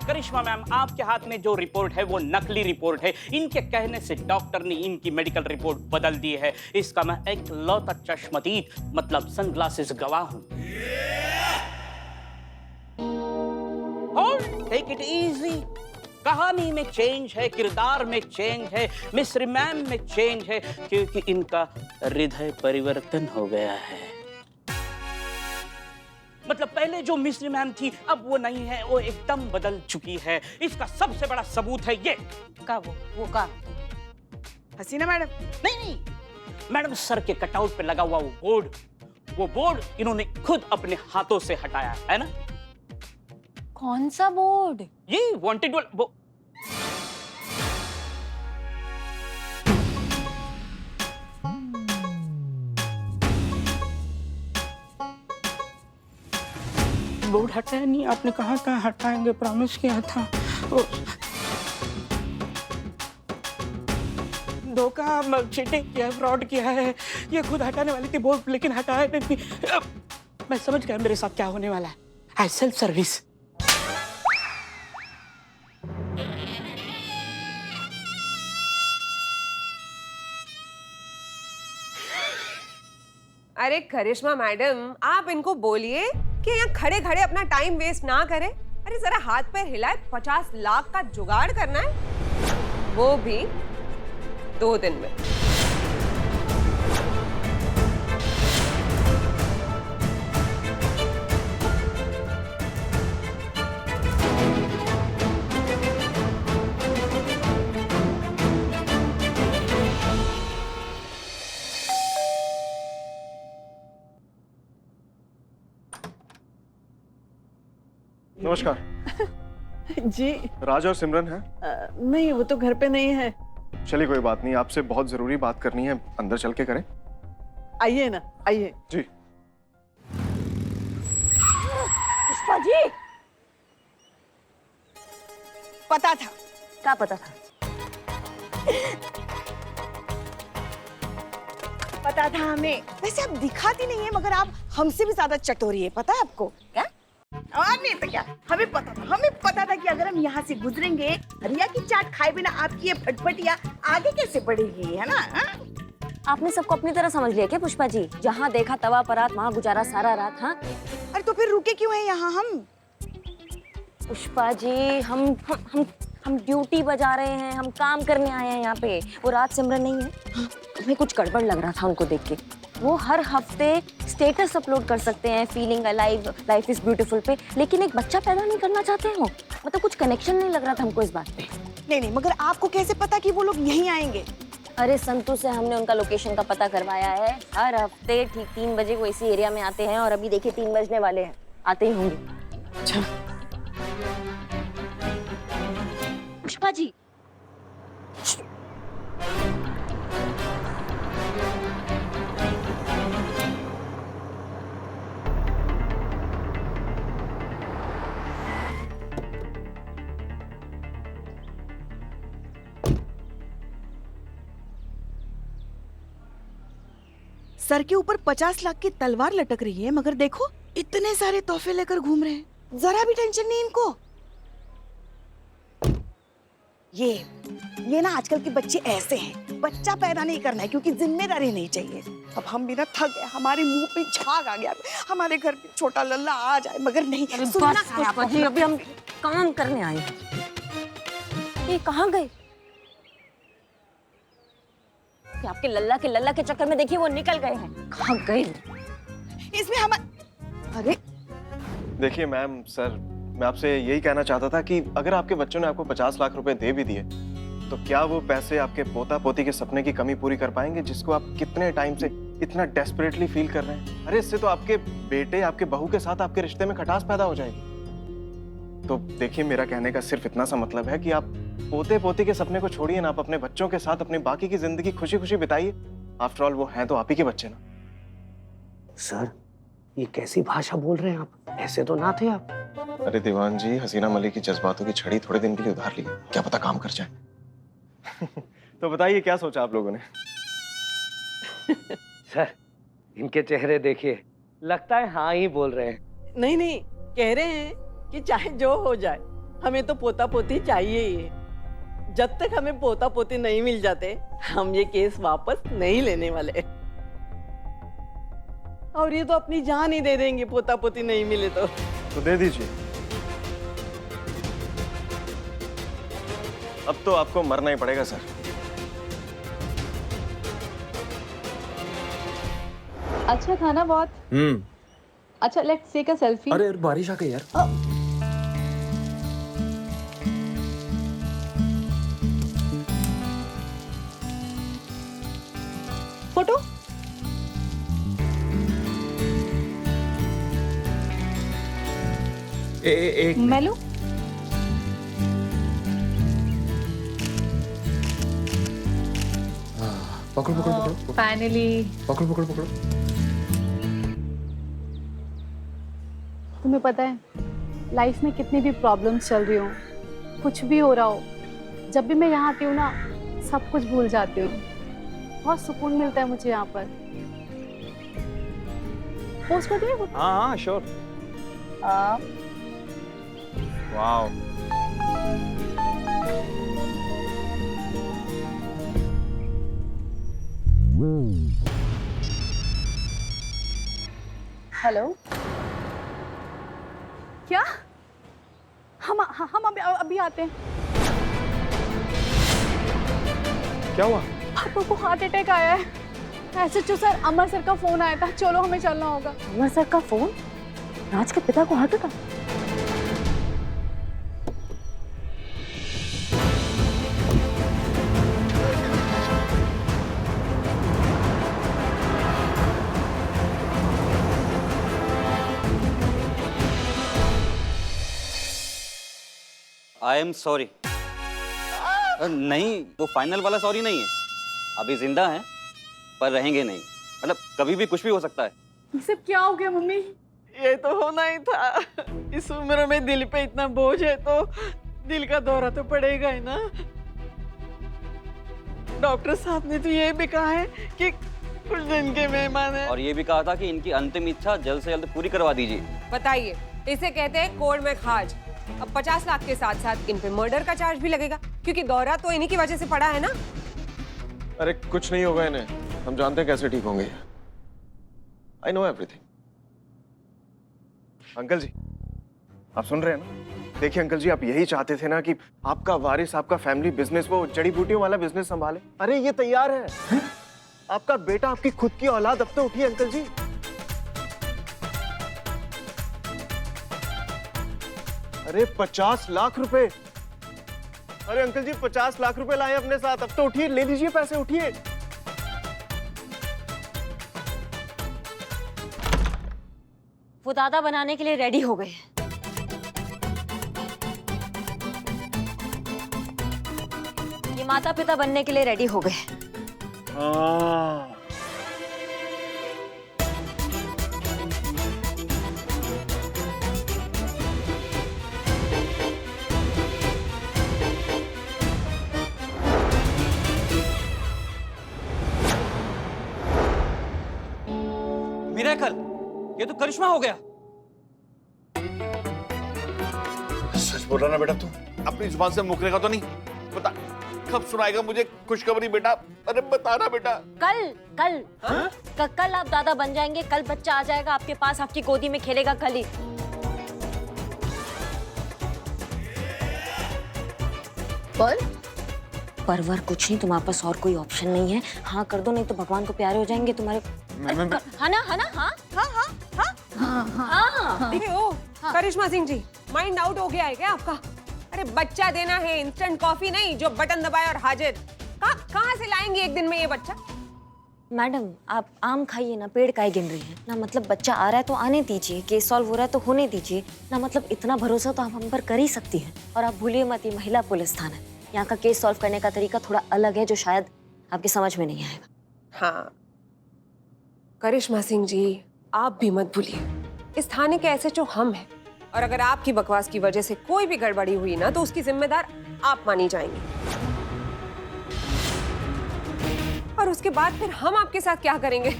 करिश्मा ma'am, आपके हाथ में जो रिपोर्ट है वो नकली रिपोर्ट है। इनके कहने से डॉक्टर ने इनकी मेडिकल रिपोर्ट बदल दी है। इसका मैं एक लौता चश्मदीद मतलब सनग्लासेस गवाह हूं। Take it easy. कहानी में चेंज है, किरदार में चेंज है, मिस्र मैम में चेंज है, क्योंकि इनका हृदय परिवर्तन हो गया है। मतलब पहले जो मिस्र मैम थी अब वो नहीं है, वो एकदम बदल चुकी है। इसका सबसे बड़ा सबूत है ये। का वो का हसीना मैडम? नहीं, मैडम सर के कटआउट पे लगा हुआ वो बोर्ड इन्होंने खुद अपने हाथों से हटाया है ना। कौन सा बोर्ड? ये वांटेड वो बोर्ड हटाया नहीं आपने? कहा था हटाएंगे, प्रॉमिस किया था। धोखा, चीटिंग किया, फ्रॉड किया है। ये खुद हटाने वाली थी बोर्ड, लेकिन हटाया नहीं। मैं समझ गया मेरे साथ क्या होने वाला है। I self service. अरे करिश्मा मैडम, आप इनको बोलिए कि यहाँ खड़े खड़े अपना टाइम वेस्ट ना करें। अरे जरा हाथ पैर हिलाए, 50 लाख का जुगाड़ करना है, वो भी 2 दिन में। नमस्कार। जी राज और सिमरन है? नहीं, वो तो घर पे नहीं है। चलिए कोई बात नहीं, आपसे बहुत जरूरी बात करनी है, अंदर चल के करें। आइए ना, आइए। जी। पुष्पा जी, पता था। क्या पता था? पता था हमें। वैसे आप दिखाती नहीं है, मगर आप हमसे भी ज्यादा चटोरी है, पता है आपको? क्या? और नहीं तो क्या, हमें पता था कि अगर हम यहाँ से गुजरेंगे, रिया की चाट खाए बिना आपकी ये फटफटिया आगे कैसे बढ़ेगी, है ना? आपने सबको अपनी तरह समझ लिया क्या पुष्पा जी? जहाँ देखा तवा परात, वहाँ गुजारा सारा रात। हाँ अरे तो फिर रुके क्यों हैं यहाँ हम? पुष्पा जी, हम ड्यूटी बजा रहे हैं, हम काम करने आए हैं यहाँ पे। वो रात सिमरन नहीं है? हाँ, हमें कुछ गड़बड़ लग रहा था उनको देख के। वो हर हफ्ते स्टेटस अपलोड कर सकते हैं feeling alive, life is beautiful पे, लेकिन एक बच्चा पैदा नहीं करना चाहते हो। मतलब कुछ कनेक्शन नहीं लग रहा था हमको इस बात पे। नहीं, मगर आपको कैसे पता कि वो लोग यहीं आएंगे? अरे संतू से हमने उनका लोकेशन का पता करवाया है। हर हफ्ते ठीक 3 बजे वो इसी एरिया में आते हैं, और अभी देखिए 3 बजने वाले हैं, आते ही होंगे। अच्छा पुष्पा जी, सर के ऊपर 50 लाख की तलवार लटक रही है, मगर देखो इतने सारे तोहफे लेकर घूम रहे हैं। जरा भी टेंशन नहीं इनको। ये ना आजकल के बच्चे ऐसे हैं, बच्चा पैदा नहीं करना है क्योंकि जिम्मेदारी नहीं चाहिए। अब हम भी ना थक गए, हमारे मुंह पे झाग आ गया, हमारे घर पे छोटा लल्ला आ जाए, मगर नहीं। सुनना पुष्पा जी, अभी हम काम करने आए हैं। ये कहाँ गए? कि आपके लल्ला के चक्कर में देखिए वो निकल गए हैं। कहाँ गए? इसमें हम अरे देखिए मैम, सर मैं आपसे यही कहना चाहता था कि अगर आपके बच्चों ने आपको 50 लाख रुपए दे भी दिए, तो क्या वो पैसे आपके पोता पोती के सपने की कमी पूरी कर पाएंगे, जिसको आप कितने टाइम से इतना डेस्परेटली फील कर रहे हैं? अरे इससे तो आपके बेटे, आपके बहू के साथ आपके रिश्ते में खटास पैदा हो जाएगी। तो देखिए, मेरा कहने का सिर्फ इतना सा मतलब है कि आप पोते पोती के सपने को छोड़िए ना, आप अपने बच्चों के साथ अपनी बाकी की जिंदगी खुशी खुशी बिताइए। आफ्टर ऑल वो हैं तो आप ही के बच्चे ना। सर, ये कैसी भाषा बोल रहे हैं आप? ऐसे तो ना थे आप। अरे दीवान जी, हसीना मलिक की जज्बातों की छड़ी थोड़े दिन के लिए उधार ली, क्या पता काम कर जाए। तो बताइए क्या सोचा आप लोगों ने? सर, इनके चेहरे देखिए, लगता है हाँ ही बोल रहे हैं। नहीं, कह रहे हैं कि चाहे जो हो जाए हमें तो पोता पोती चाहिए ही है। जब तक हमें पोता पोती नहीं मिल जाते हम ये केस वापस नहीं लेने वाले। और ये तो अपनी जान ही दे देंगे पोता पोती नहीं मिले तो दे दीजिए। अब तो आपको मरना ही पड़ेगा सर। अच्छा था ना बहुत। अच्छा लेट्स टेक अ सेल्फी। अरे यार बारिश आ गई यार। फोटो। एक मैं लूं? पकड़ो पकड़ो पकड़ो फाइनली। पकड़ो पकड़ो पकड़ो। तुम्हें पता है लाइफ में कितनी भी प्रॉब्लम्स चल रही हो, कुछ भी हो रहा हो, जब भी मैं यहाँ आती हूँ ना सब कुछ भूल जाती हूँ। बहुत सुकून मिलता है मुझे यहाँ पर। पोस्ट कर दिया? हाँ हाँ श्योर। वाओ। हेलो। क्या? हम अभी आते हैं। क्या हुआ? पापा को हार्ट अटैक आया है। एसएचओ सर अमर सर का फोन आया था, चलो हमें चलना होगा। अमर सर का फोन? राज के पिता को heart attack? I am sorry. नहीं, वो फाइनल वाला सॉरी नहीं है। अभी जिंदा हैं पर रहेंगे नहीं। मतलब कभी भी कुछ भी हो सकता है। ये सब क्या हो गया मम्मी? ये तो होना ही था। इस उम्र में दिल पे इतना बोझ है तो दिल का दौरा तो पड़ेगा ही ना। डॉक्टर साहब ने तो ये भी कहा है कि कुछ दिन के मेहमान हैं। और ये भी कहा था कि इनकी अंतिम इच्छा जल्द से जल्द पूरी करवा दीजिए। बताइए, इसे कहते हैं कोर्ट में खाज। अब 50 लाख के साथ साथ इन पे मर्डर का चार्ज भी लगेगा, क्योंकि दौरा तो इन्हीं की वजह से पड़ा है ना। अरे कुछ नहीं होगा इन्हें, हम जानते हैं कैसे ठीक होंगे। I know everything. अंकल जी, आप सुन रहे हैं ना? देखिए अंकल जी, आप यही चाहते थे ना कि आपका वारिस, आपका फैमिली बिजनेस, वो जड़ी बूटियों वाला बिजनेस संभाले। अरे ये तैयार है। आपका बेटा, आपकी खुद की औलाद अब तो उठी अंकल जी। अरे 50 लाख रुपए। अरे अंकल जी 50 लाख रुपए लाए अपने साथ, अब तो उठिए, ले लीजिए पैसे, उठिए। वो दादा बनाने के लिए रेडी हो गए। ये माता पिता बनने के लिए रेडी हो गए। मिरेकल, ये तो करिश्मा हो गया। सच बोल रहा ना बेटा तू? अपनी जुबान से मुकरेगा तो नहीं? बता, कब सुनाएगा मुझे खुशखबरी बेटा? अरे बता ना बेटा। कल आप दादा बन जाएंगे। कल बच्चा आ जाएगा आपके पास, आपकी गोदी में खेलेगा कल ही। परवर कुछ नहीं, तुम्हारे पास और कोई ऑप्शन नहीं है। हाँ कर दो, नहीं तो भगवान को प्यारे हो जाएंगे तुम्हारे। हाँ ना? हाँ। देखिए, ओ करिश्मा सिंह जी, माइंड आउट हो गया है क्या आपका? अरे बच्चा देना है, इंस्टेंट कॉफी नहीं जो बटन दबाए और हाजिर। कहाँ से लाएंगे एक दिन में ये बच्चा? मैडम आप आम खाइए ना, पेड़ काहे गिन रही हैं ना। मतलब बच्चा आ रहा है तो आने दीजिए, केस सॉल्व हो रहा है तो होने दीजिए ना। मतलब इतना भरोसा तो आप हम पर कर ही सकती हैं। और आप भूलिए मत, ये महिला पुलिस थाना है। यहाँ का केस सॉल्व करने का तरीका थोड़ा अलग है, जो शायद आपके समझ में नहीं आएगा। हाँ करिश्मा सिंह जी, आप भी मत भूलिए, इस थाने के एसएचओ हम हैं। और अगर आपकी बकवास की वजह से कोई भी गड़बड़ी हुई ना, तो उसकी जिम्मेदार आप मानी जाएंगी। और उसके बाद फिर हम आपके साथ क्या करेंगे,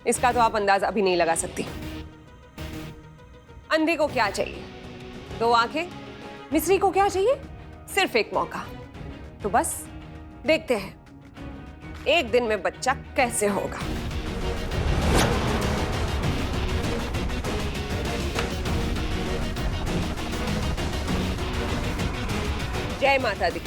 इसका तो आप अंदाजा अभी नहीं लगा सकती। अंधे को क्या चाहिए? 2 आंखें, मिस्री को क्या चाहिए? सिर्फ एक मौका। तो बस देखते हैं एक दिन में बच्चा कैसे होगा। जय माता दी।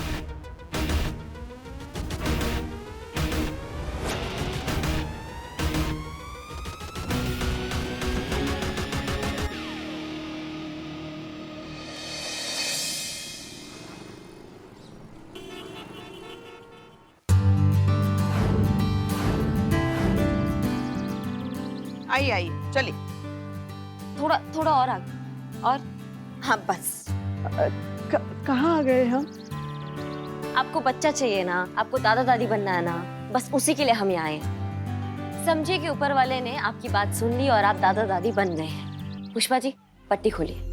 आइए आइए चलिए। थोड़ा थोड़ा और आगे। और हाँ बस। कहाँ आ गए हम? आपको बच्चा चाहिए ना, आपको दादा दादी बनना है ना, बस उसी के लिए हम यहाँ आए हैं। समझिए कि ऊपर वाले ने आपकी बात सुन ली और आप दादा दादी बन गए हैं। पुष्पा जी पट्टी खोलिए।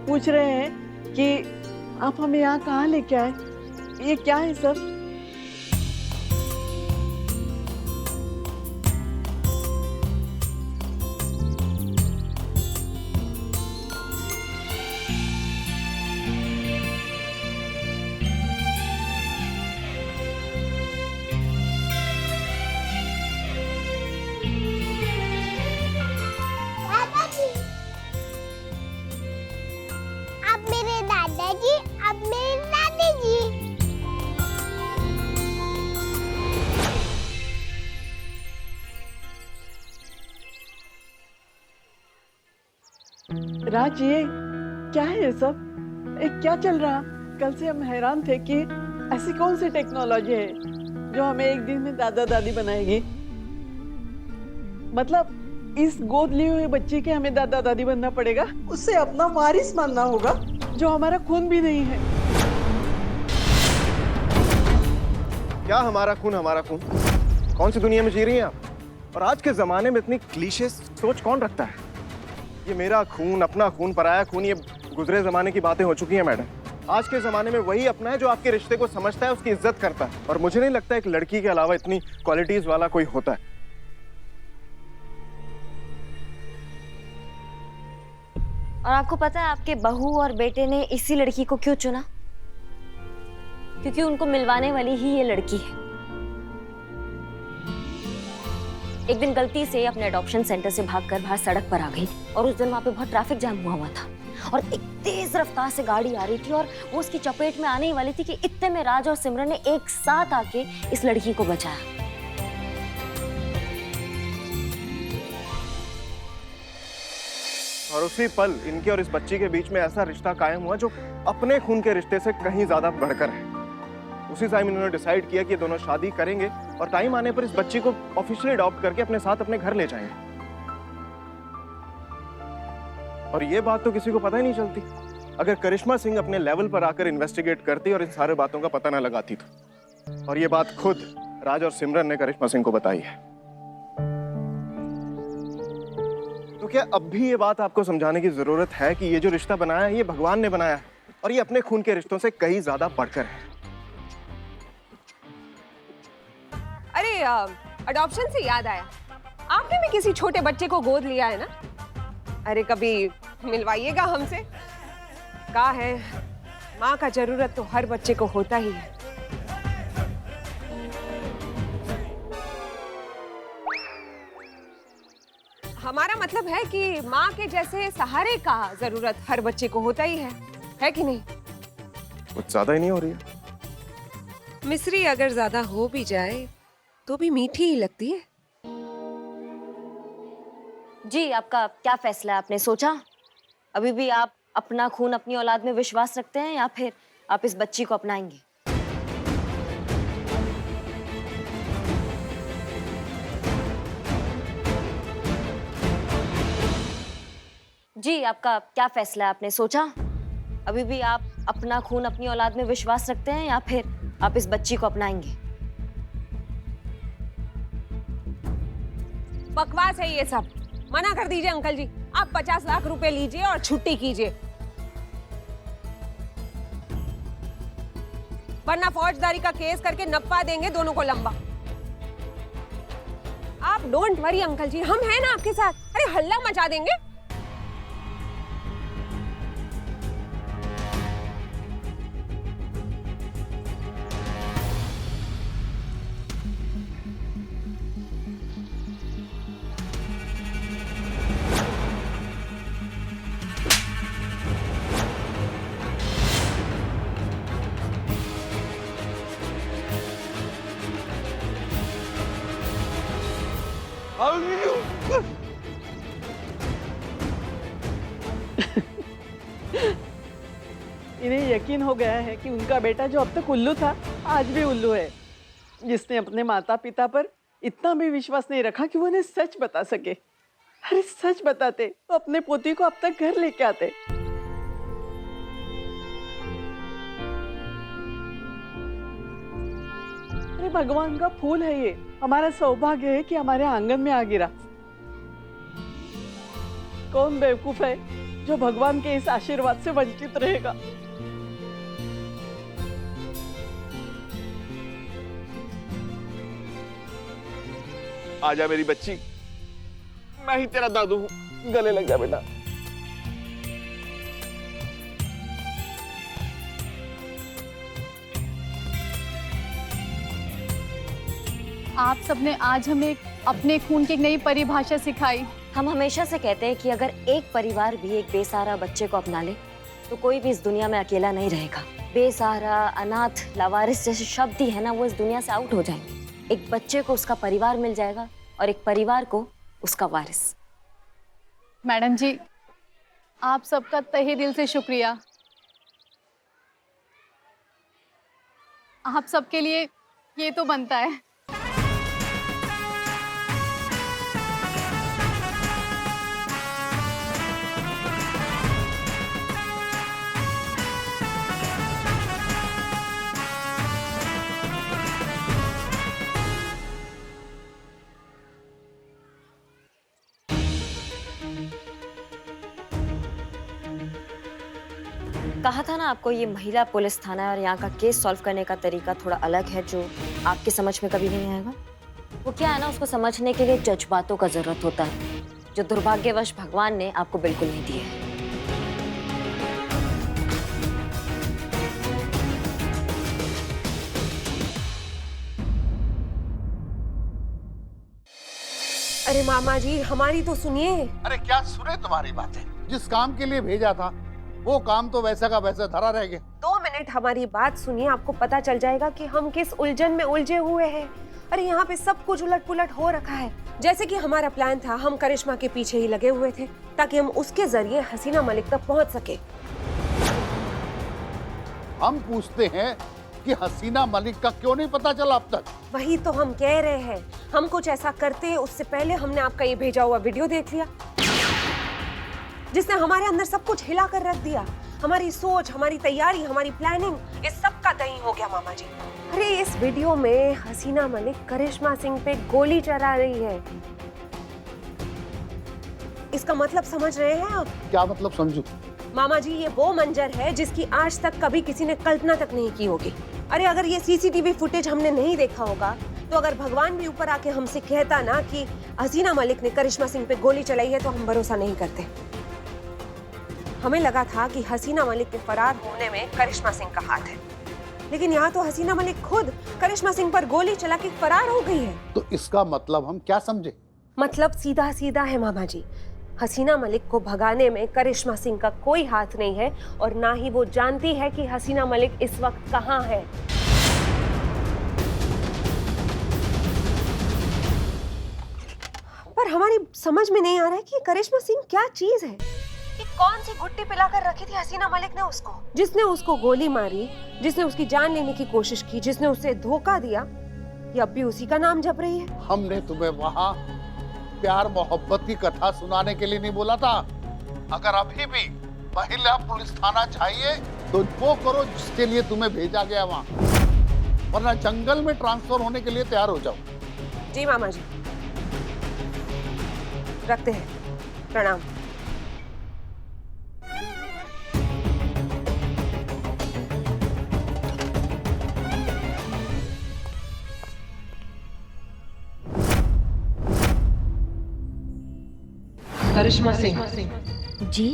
पूछ रहे हैं कि आप हमें यहाँ कहाँ लेके आए? ये क्या है सब? अब मेरे दादाजी, अब मेरे दादी जी। राज ये क्या है ये सब? क्या चल रहा? कल से हम हैरान थे कि ऐसी कौन सी टेक्नोलॉजी है जो हमें एक दिन में दादा दादी बनाएगी। मतलब इस गोद लिए हुए बच्चे के हमें दादा दादी बनना पड़ेगा, उससे अपना वारिस मानना होगा जो हमारा खून भी नहीं है। क्या हमारा खून हमारा खून? कौन सी दुनिया में जी रही हैं आप? और आज के जमाने में इतनी क्लीशे सोच कौन रखता है? ये मेरा खून, अपना खून, पराया खून, ये गुजरे जमाने की बातें हो चुकी हैं मैडम। आज के जमाने में वही अपना है जो आपके रिश्ते को समझता है, उसकी इज्जत करता है। और मुझे नहीं लगता एक लड़की के अलावा इतनी क्वालिटीज वाला कोई होता है। और आपको पता है आपके बहू और बेटे ने इसी लड़की को क्यों चुना? क्योंकि उनको मिलवाने वाली ही ये लड़की है। एक दिन गलती से अपने अडॉप्शन सेंटर से भागकर बाहर सड़क पर आ गई और उस दिन वहां पे बहुत ट्रैफिक जाम हुआ था और एक तेज रफ्तार से गाड़ी आ रही थी और वो उसकी चपेट में आने ही वाली थी कि इतने में राज और सिमरन ने एक साथ आके इस लड़की को बचाया। और उसी पल इनके और इस बच्ची के बीच में ऐसा रिश्ता कायम हुआ जो अपने खून के रिश्ते से कहीं ज्यादा बढ़कर है। उसी टाइम इन्होंने डिसाइड किया कि ये दोनों शादी करेंगे और टाइम आने पर इस बच्ची को ऑफिशियली अडॉप्ट करके अपने साथ अपने घर ले जाएंगे। और ये बात तो किसी को पता ही नहीं चलती अगर करिश्मा सिंह अपने लेवल पर आकर इन्वेस्टिगेट करती और इन सारे बातों का पता ना लगाती तो। और ये बात खुद राज और सिमरन ने करिश्मा सिंह को बताई है। तो क्या अब भी ये बात आपको समझाने की जरूरत है कि ये जो रिश्ता बनाया है ये भगवान ने बनाया है और ये अपने खून के रिश्तों से कहीं ज्यादा बढ़कर है। अरे अडॉप्शन से याद आया, आपने भी किसी छोटे बच्चे को गोद लिया है ना? अरे कभी मिलवाइएगा हमसे। क्या है, माँ का जरूरत तो हर बच्चे को होता ही है। हमारा मतलब है कि माँ के जैसे सहारे का जरूरत हर बच्चे को होता ही है कि नहीं? कुछ ज्यादा ही नहीं हो रही है? मिश्री अगर ज्यादा हो भी जाए तो भी मीठी ही लगती है। जी आपका क्या फैसला है? आपने सोचा? अभी भी आप अपना खून अपनी औलाद में विश्वास रखते हैं या फिर आप इस बच्ची को अपनाएंगे? जी आपका क्या फैसला है? आपने सोचा? अभी भी आप अपना खून अपनी औलाद में विश्वास रखते हैं या फिर आप इस बच्ची को अपनाएंगे? बकवास है ये सब। मना कर दीजिए अंकल जी, आप 50 लाख रुपए लीजिए और छुट्टी कीजिए, वरना फौजदारी का केस करके नपवा देंगे दोनों को लंबा। आप डोंट वरी अंकल जी, हम हैं ना आपके साथ। अरे हल्ला मचा देंगे। इन्हें यकीन हो गया है कि उनका बेटा जो अब तक उल्लू था आज भी उल्लू है, जिसने अपने माता पिता पर इतना भी विश्वास नहीं रखा कि वो उन्हें सच बता सके। अरे सच बताते तो अपने पोती को अब तक घर लेके आते। अरे भगवान का फूल है ये, हमारा सौभाग्य है कि हमारे आंगन में आ गिरा। कौन बेवकूफ है जो भगवान के इस आशीर्वाद से वंचित रहेगा। आजा मेरी बच्ची, मैं ही तेरा दादू हूं, गले लग जा बेटा। आप सबने आज हमें अपने खून की एक नई परिभाषा सिखाई। हम हमेशा से कहते हैं कि अगर एक परिवार भी एक बेसहारा बच्चे को अपना ले तो कोई भी इस दुनिया में अकेला नहीं रहेगा। बेसहारा, अनाथ, लावारिस जैसे शब्द ही है ना, वो इस दुनिया से आउट हो जाएंगे। एक बच्चे को उसका परिवार मिल जाएगा और एक परिवार को उसका वारिस। मैडम जी, आप सबका तहे दिल से शुक्रिया। आप सबके लिए ये तो बनता है। कहा था ना आपको, ये महिला पुलिस थाना है और यहाँ का केस सॉल्व करने का तरीका थोड़ा अलग है जो आपके समझ में कभी नहीं आएगा। वो क्या है ना, उसको समझने के लिए जज्बातों का जरूरत होता है जो दुर्भाग्यवश भगवान ने आपको बिल्कुल नहीं दिए है। अरे मामा जी, हमारी तो सुनिए। अरे क्या सुने तुम्हारी बातें? जिस काम के लिए भेजा था वो काम तो वैसा का वैसा धरा रह गया। 2 मिनट हमारी बात सुनिए, आपको पता चल जाएगा कि हम किस उलझन में उलझे हुए हैं। अरे यहाँ पे सब कुछ उलट पुलट हो रखा है। जैसे कि हमारा प्लान था, हम करिश्मा के पीछे ही लगे हुए थे ताकि हम उसके जरिए हसीना मलिक तक पहुँच सके। हम पूछते हैं कि हसीना मलिक का क्यों नहीं पता चला अब तक? वही तो हम कह रहे हैं, हम कुछ ऐसा करते उससे पहले हमने आपका ये भेजा हुआ वीडियो देख लिया जिसने हमारे अंदर सब कुछ हिला कर रख दिया। हमारी सोच, हमारी तैयारी, हमारी प्लानिंग, इस सब का दही हो गया मामा जी। अरे इस वीडियो में हसीना मलिक करिश्मा सिंह पे गोली चला रही है। इसका मतलब समझ रहे हैं आप? क्या मतलब समझू? मामा जी, ये वो मंजर है जिसकी आज तक कभी किसी ने कल्पना तक नहीं की होगी। अरे अगर ये सीसीटीवी फुटेज हमने नहीं देखा होगा तो अगर भगवान भी ऊपर आके हमसे कहता ना कि हसीना मलिक ने करिश्मा सिंह पे गोली चलाई है तो हम भरोसा नहीं करते। हमें लगा था कि हसीना मलिक के फरार होने में करिश्मा सिंह का हाथ है, लेकिन यहाँ तो हसीना मलिक खुद करिश्मा सिंह पर गोली चला के फरार हो गई है। तो इसका मतलब हम क्या समझे? मतलब सीधा सीधा है मामा जी, हसीना मलिक को भगाने में करिश्मा सिंह का कोई हाथ नहीं है और ना ही वो जानती है कि हसीना मलिक इस वक्त कहाँ है। पर हमारी समझ में नहीं आ रहा है कि करिश्मा सिंह क्या चीज है। कि कौन सी गुट्टी पिलाकर रखी थी हसीना मलिक ने उसको, जिसने उसको गोली मारी, जिसने उसकी जान लेने की कोशिश की, जिसने उसे धोखा दिया, ये अब भी उसी का नाम जप रही है। हमने तुम्हें वहाँ प्यार मोहब्बत की कथा सुनाने के लिए नहीं बोला था। अगर अभी भी महिला पुलिस थाना चाहिए तो वो करो जिसके लिए तुम्हें भेजा गया वहाँ, वरना जंगल में ट्रांसफर होने के लिए तैयार हो जाओ। जी मामा जी, रखते हैं। प्रणाम। करिश्मा सिंह जी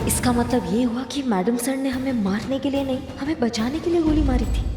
इसका मतलब ये हुआ कि मैडम सर ने हमें मारने के लिए नहीं, हमें बचाने के लिए गोली मारी थी।